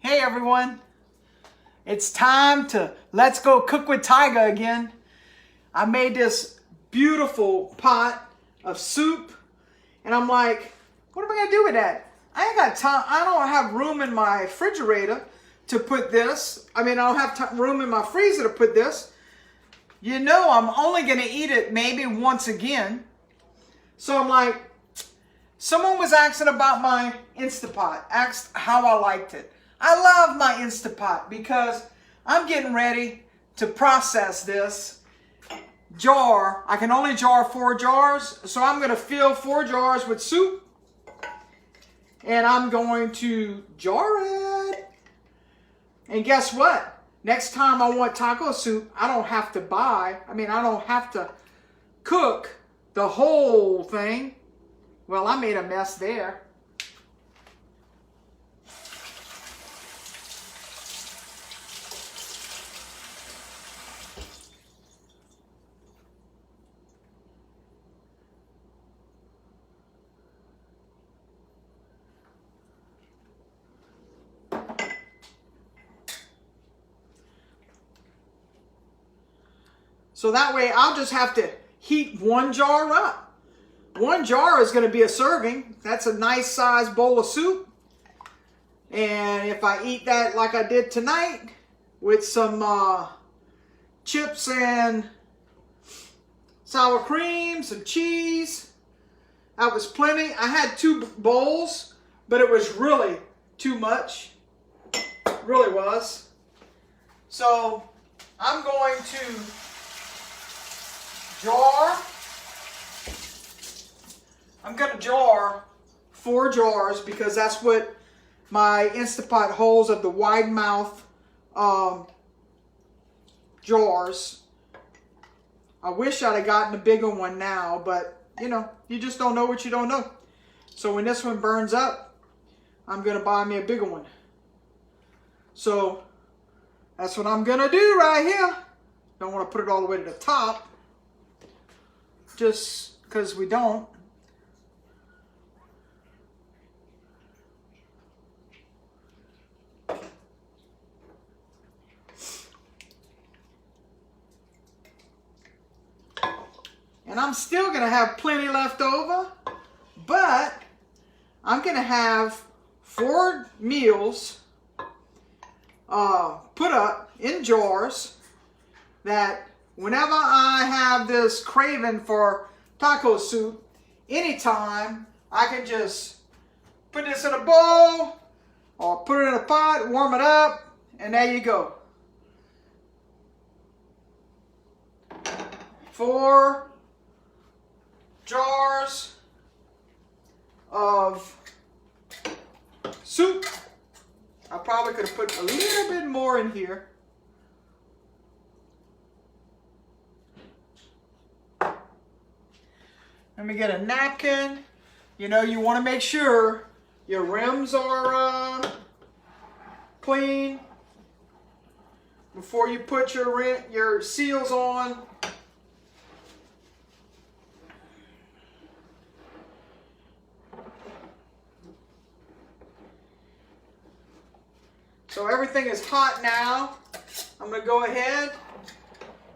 Hey everyone, it's time to let's go cook with Tiger again. I made this beautiful pot of soup and I'm like, what am I gonna do with that? I ain't got time. I don't have room in my refrigerator to put this. I don't have room in my freezer to put this. You know I'm only gonna eat it maybe once again. So I'm like, someone was asking about my Instapot, asked how I liked it. I love my Instapot because I'm getting ready to process this jar. I can only jar 4 jars, so I'm going to fill 4 jars with soup and I'm going to jar it. And guess what? Next time I want taco soup, I don't have to buy, I don't have to cook the whole thing. Well, I made a mess there. So that way I'll just have to heat 1 jar up. 1 jar is going to be a serving. That's a nice sized bowl of soup. And if I eat that like I did tonight with some chips and sour cream, some cheese, that was plenty. I had 2 bowls, but it was really too much. It really was. So I'm going to jar. I'm going to jar 4 jars because that's what my Instapot holds of the wide mouth jars. I wish I'd have gotten a bigger one now, but you know, you just don't know what you don't know. So when this one burns up, I'm going to buy me a bigger one. So that's what I'm going to do right here. Don't want to put it all the way to the top, just because we don't. And I'm still going to have plenty left over, but I'm going to have 4 meals put up in jars that whenever I have this craving for taco soup, anytime I can just put this in a bowl or put it in a pot, warm it up, and there you go. 4 jars of soup. I probably could have put a little bit more in here. Let me get a napkin. You know, you want to make sure your rims are clean before you put your seals on. So everything is hot now. I'm going to go ahead.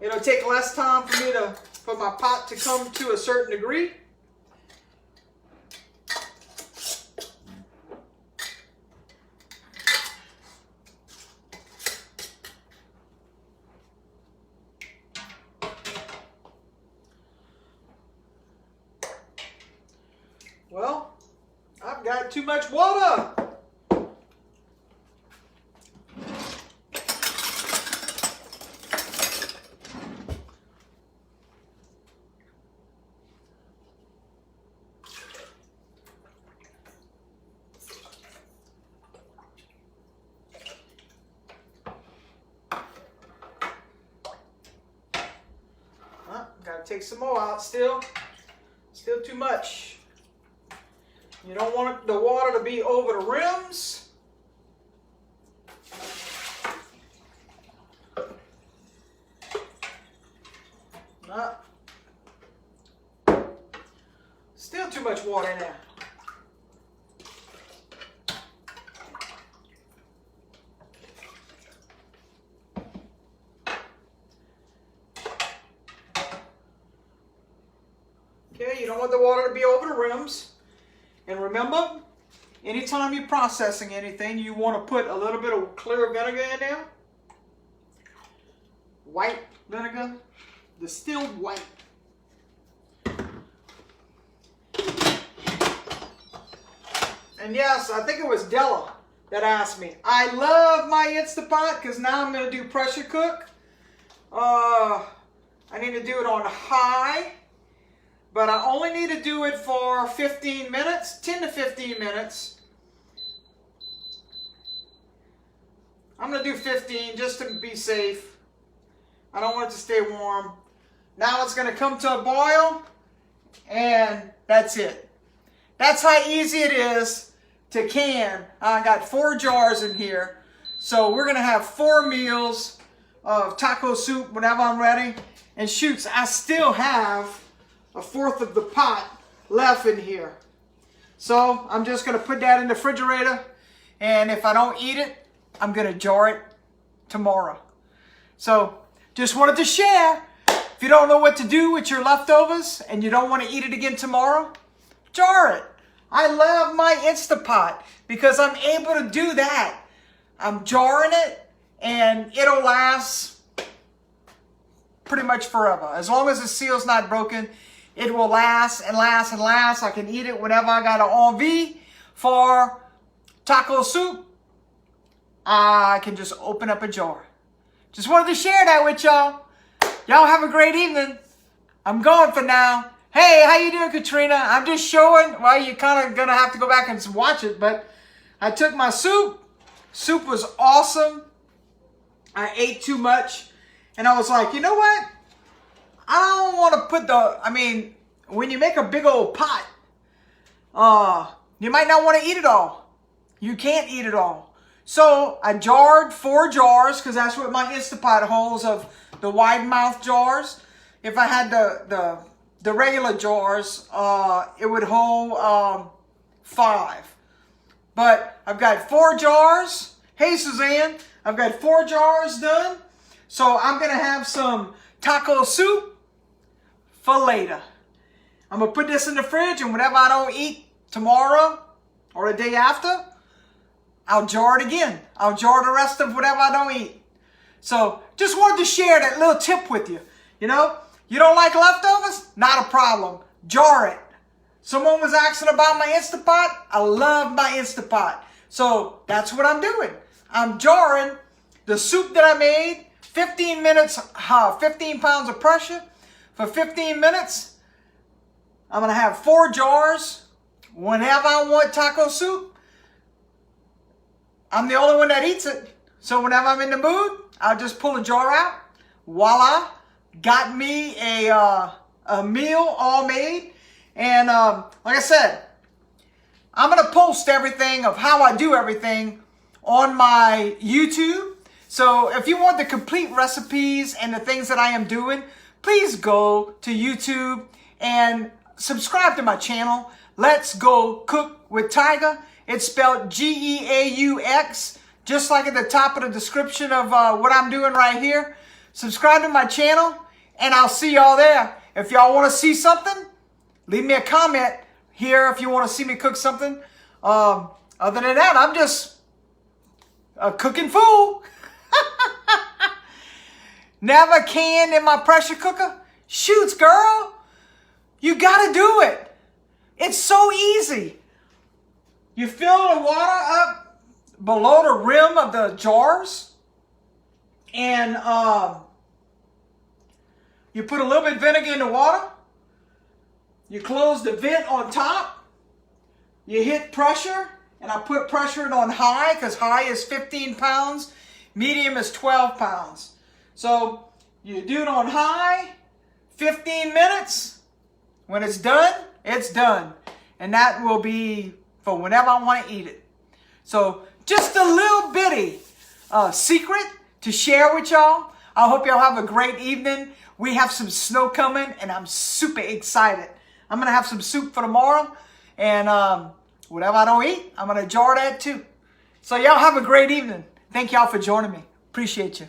It'll take less time for my pot to come to a certain degree. Well, I've got too much water. Gotta take some more out still. Still too much. You don't want the water to be over the rims. Still too much water in there. Okay, you don't want the water to be over the rims. And remember, anytime you're processing anything, you want to put a little bit of clear vinegar in there. White vinegar, distilled white. And yes, I think it was Della that asked me. I love my Instapot because now I'm going to do pressure cook. I need to do it on high, but I only need to do it for 15 minutes, 10 to 15 minutes. I'm going to do 15 just to be safe. I don't want it to stay warm. Now it's going to come to a boil, and that's it. That's how easy it is to can. I got 4 jars in here, so we're going to have 4 meals of taco soup whenever I'm ready. And shoots, I still have a fourth of the pot left in here. So I'm just going to put that in the refrigerator, and if I don't eat it, I'm going to jar it tomorrow. So just wanted to share. If you don't know what to do with your leftovers and you don't want to eat it again tomorrow, jar it. I love my Instapot because I'm able to do that. I'm jarring it and it'll last pretty much forever. As long as the seal's not broken, it will last and last and last. I can eat it whenever I got an envie for taco soup. I can just open up a jar. Just wanted to share that with y'all. Y'all have a great evening. I'm going for now. Hey, how you doing, Katrina? I'm just showing. Well, you're kind of going to have to go back and watch it, but I took my soup. Soup was awesome. I ate too much. And I was like, you know what? I don't want to put when you make a big old pot, you might not want to eat it all. You can't eat it all. So I jarred 4 jars because that's what my Instapot holds of the wide mouth jars. If I had the regular jars, it would hold 5. But I've got 4 jars. Hey, Suzanne, I've got 4 jars done. So I'm going to have some taco soup for later. I'm going to put this in the fridge, and whenever I don't eat tomorrow or the day after, I'll jar it again. I'll jar the rest of whatever I don't eat. So just wanted to share that little tip with you. You know, you don't like leftovers? Not a problem. Jar it. Someone was asking about my Instapot. I love my Instapot. So that's what I'm doing. I'm jarring the soup that I made. 15 minutes, 15 pounds of pressure for 15 minutes. I'm going to have 4 jars whenever I want taco soup. I'm the only one that eats it. So whenever I'm in the mood, I'll just pull a jar out. Voila. Got me a meal all made. And like I said, I'm going to post everything of how I do everything on my YouTube. So if you want the complete recipes and the things that I am doing, please go to YouTube and subscribe to my channel. Let's Go Cook with Tiger. It's spelled G-E-A-U-X, just like at the top of the description of what I'm doing right here. Subscribe to my channel, and I'll see y'all there. If y'all want to see something, leave me a comment here if you want to see me cook something. Other than that, I'm just a cooking fool. Never canned in my pressure cooker? Shoots, girl. You got to do it. It's so easy. You fill the water up below the rim of the jars. And you put a little bit of vinegar in the water. You close the vent on top. You hit pressure. And I put pressure on high because high is 15 pounds. Medium is 12 pounds. So you do it on high, 15 minutes. When it's done, it's done. And that will be for whenever I want to eat it. So just a little bitty secret to share with y'all. I hope y'all have a great evening. We have some snow coming and I'm super excited. I'm going to have some soup for tomorrow. And whatever I don't eat, I'm going to jar that too. So y'all have a great evening. Thank y'all for joining me. Appreciate you.